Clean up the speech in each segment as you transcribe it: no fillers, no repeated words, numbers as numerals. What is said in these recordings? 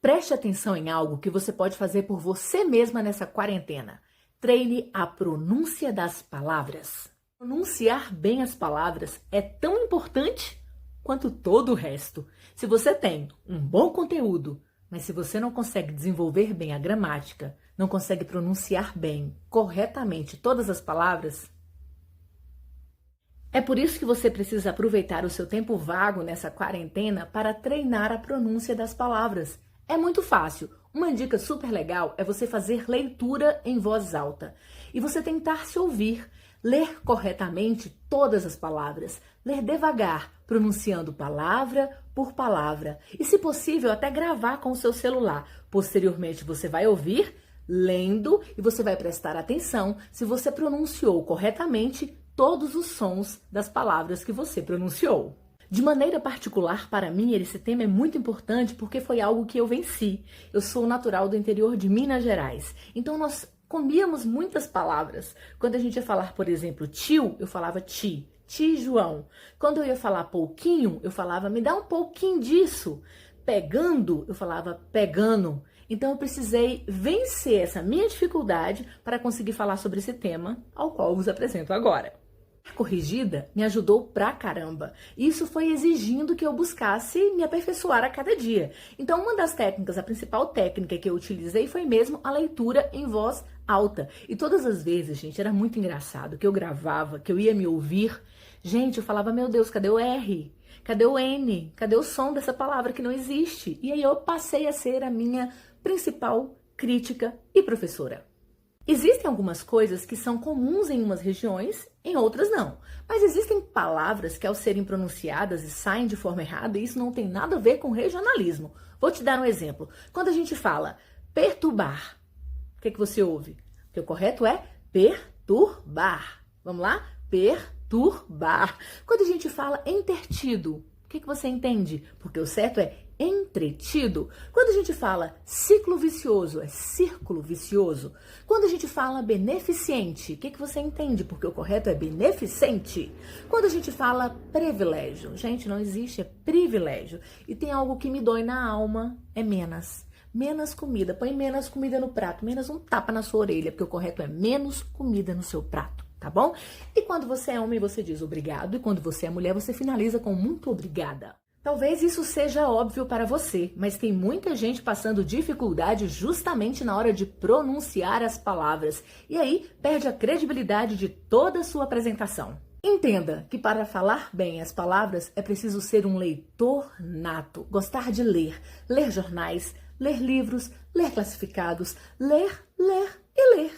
Preste atenção em algo que você pode fazer por você mesma nessa quarentena. Treine a pronúncia das palavras. Pronunciar bem as palavras é tão importante quanto todo o resto. Se você tem um bom conteúdo, mas se você não consegue desenvolver bem a gramática, não consegue pronunciar bem, corretamente todas as palavras, é por isso que você precisa aproveitar o seu tempo vago nessa quarentena para treinar a pronúncia das palavras. É muito fácil. Uma dica super legal é você fazer leitura em voz alta e você tentar se ouvir, ler corretamente todas as palavras, ler devagar, pronunciando palavra por palavra e, se possível, até gravar com o seu celular. Posteriormente, você vai ouvir, lendo, e você vai prestar atenção se você pronunciou corretamente todos os sons das palavras que você pronunciou. De maneira particular, para mim, esse tema é muito importante porque foi algo que eu venci. Eu sou natural do interior de Minas Gerais, então nós comíamos muitas palavras. Quando a gente ia falar, por exemplo, tio, eu falava ti João. Quando eu ia falar pouquinho, eu falava me dá um pouquinho disso. Pegando, eu falava pegando. Então eu precisei vencer essa minha dificuldade para conseguir falar sobre esse tema, ao qual eu vos apresento agora. A corrigida me ajudou pra caramba. Isso foi exigindo que eu buscasse me aperfeiçoar a cada dia. Então, uma das técnicas, a principal técnica que eu utilizei foi mesmo a leitura em voz alta. E todas as vezes, gente, era muito engraçado que eu gravava, que eu ia me ouvir. Gente, eu falava, meu Deus, cadê o R? Cadê o N? Cadê o som dessa palavra que não existe? E aí eu passei a ser a minha principal crítica e professora. Existem algumas coisas que são comuns em umas regiões, em outras não. Mas existem palavras que, ao serem pronunciadas e saem de forma errada, isso não tem nada a ver com regionalismo. Vou te dar um exemplo. Quando a gente fala perturbar, o que você ouve? O correto é perturbar. Vamos lá? Perturbar. Quando a gente fala entretido, o que você entende? Porque o certo é entretido. Quando a gente fala ciclo vicioso, é círculo vicioso. Quando a gente fala beneficente, o que você entende? Porque o correto é beneficente. Quando a gente fala privilégio, gente, não existe, é privilégio. E tem algo que me dói na alma, é menos. Menos comida, põe menos comida no prato, menos um tapa na sua orelha, porque o correto é menos comida no seu prato, tá bom? E quando você é homem, você diz obrigado, e quando você é mulher, você finaliza com muito obrigada. Talvez isso seja óbvio para você, mas tem muita gente passando dificuldade justamente na hora de pronunciar as palavras. E aí perde a credibilidade de toda a sua apresentação. Entenda que para falar bem as palavras é preciso ser um leitor nato, gostar de ler, ler jornais, ler livros, ler classificados, ler e ler.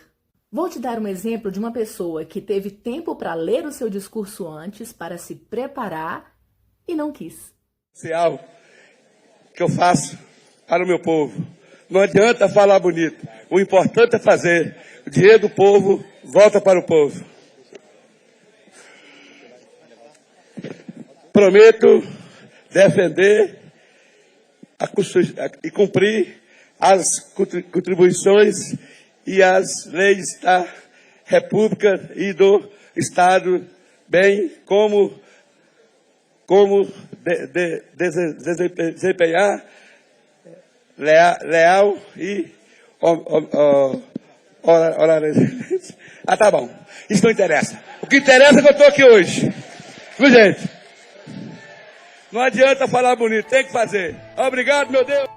Vou te dar um exemplo de uma pessoa que teve tempo para ler o seu discurso antes, para se preparar e não quis. Social que eu faço para o meu povo. Não adianta falar bonito. O importante é fazer. O dinheiro do povo volta para o povo. Prometo defender e cumprir as contribuições e as leis da República e do Estado, bem como desempenhar leal e tá bom. Isso não interessa. O que interessa é que eu estou aqui hoje. Viu, gente? Não adianta falar bonito, tem que fazer. Obrigado, meu Deus.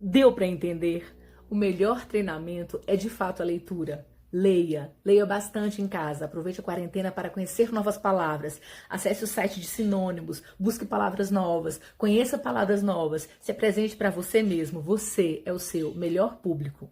Deu para entender? O melhor treinamento é de fato a leitura. Leia bastante em casa, aproveite a quarentena para conhecer novas palavras, acesse o site de sinônimos, busque palavras novas, conheça palavras novas, se apresente para você mesmo, você é o seu melhor público.